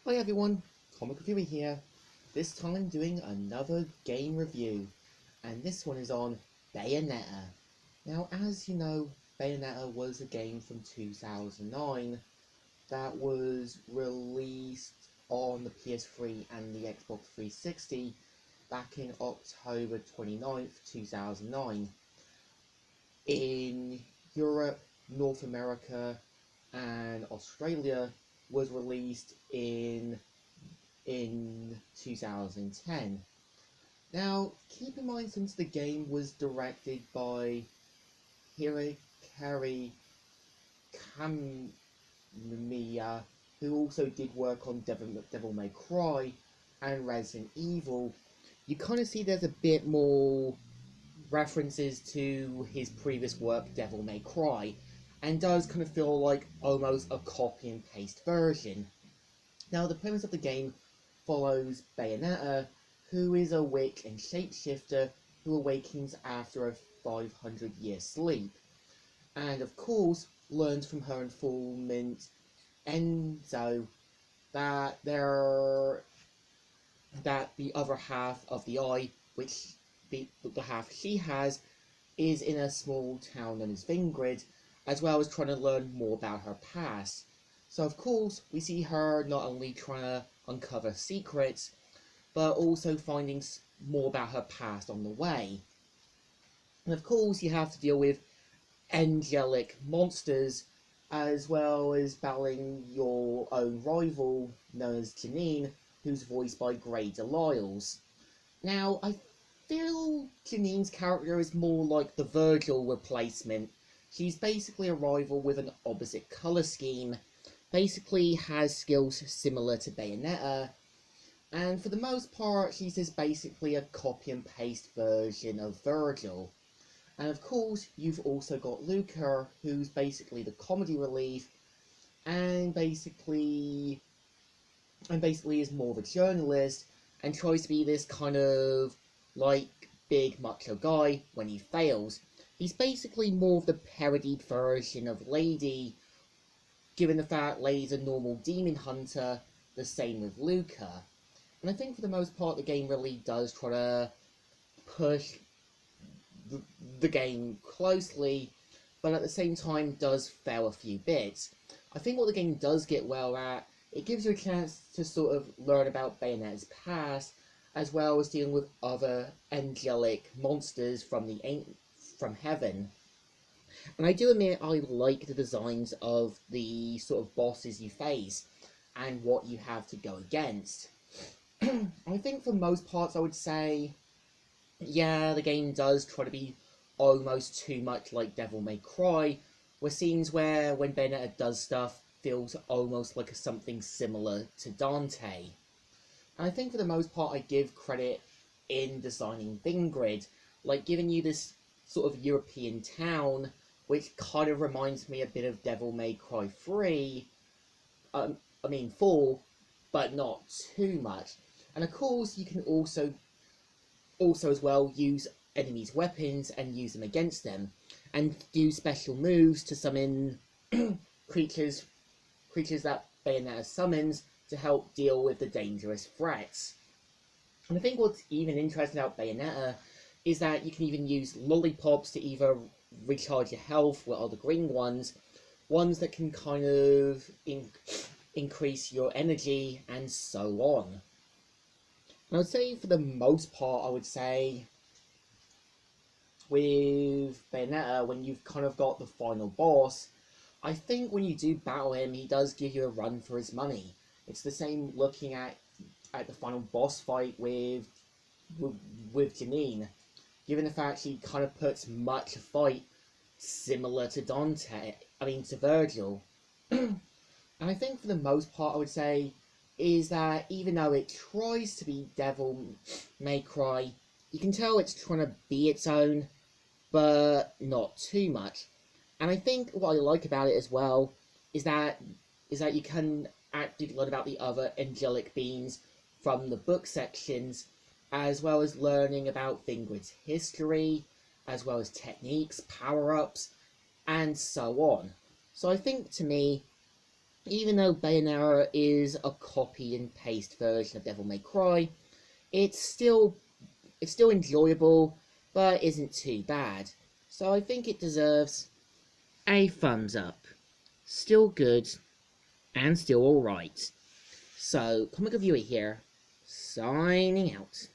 Hi everyone, Comic Reviewer here. This time doing another game review, and this one is on Bayonetta. Now, as you know, Bayonetta was a game from 2009 that was released on the PS3 and the Xbox 360 back in October 29th, 2009. In Europe, North America, and Australia was released in 2010. Now, keep in mind, since the game was directed by Hirokazu Kamiya, who also did work on Devil May Cry and Resident Evil, you kind of see there's a bit more references to his previous work, Devil May Cry, and does kind of feel like almost a copy and paste version. Now, the premise of the game follows Bayonetta, who is a witch and shapeshifter who awakens after a 500-year sleep, and of course learns from her informant Enzo that the other half of the eye, which the half she has, is in a small town known as Vingrid, as well as trying to learn more about her past. So of course, we see her not only trying to uncover secrets, but also finding more about her past on the way. And of course, you have to deal with angelic monsters, as well as battling your own rival, known as Janine, who's voiced by Grey Delisle. Now, I feel Janine's character is more like the Virgil replacement. She's basically a rival with an opposite colour scheme, basically has skills similar to Bayonetta, and for the most part she's just basically a copy and paste version of Virgil. And of course you've also got Luca, who's basically the comedy relief, and basically is more of a journalist and tries to be this kind of like big macho guy when he fails. He's basically more of the parodied version of Lady, given the fact Lady's a normal demon hunter, the same with Luca. And I think for the most part the game really does try to push the game closely, but at the same time does fail a few bits. I think what the game does get well at, it gives you a chance to sort of learn about Bayonetta's past, as well as dealing with other angelic monsters from heaven. And I do admit I like the designs of the sort of bosses you face and what you have to go against. I think for most parts I would say, yeah, the game does try to be almost too much like Devil May Cry, where scenes where when Bayonetta does stuff feels almost like something similar to Dante. And I think for the most part I give credit in designing Vingrid, like giving you this sort of European town, which kind of reminds me a bit of Devil May Cry 3, 4, but not too much. And of course you can also as well use enemies' weapons and use them against them, and use special moves to summon creatures that Bayonetta summons to help deal with the dangerous threats. And I think what's even interesting about Bayonetta is that you can even use lollipops to either recharge your health with other green ones that can kind of increase your energy, and so on. And I would say for the most part, I would say with Bayonetta, when you've kind of got the final boss, I think when you do battle him, he does give you a run for his money. It's the same looking at the final boss fight with Janine, given the fact she kind of puts much fight similar to to Virgil. And I think for the most part, I would say, is that even though it tries to be Devil May Cry, you can tell it's trying to be its own, but not too much. And I think what I like about it as well is that you can actually learn about the other angelic beings from the book sections, as well as learning about Vingrid's history, as well as techniques, power-ups, and so on. So I think, to me, Even though Bayonetta is a copy and paste version of Devil May Cry, it's still enjoyable, but isn't too bad. So I think it deserves a thumbs up. Still good and still alright. So, Comic Reviewer here, signing out.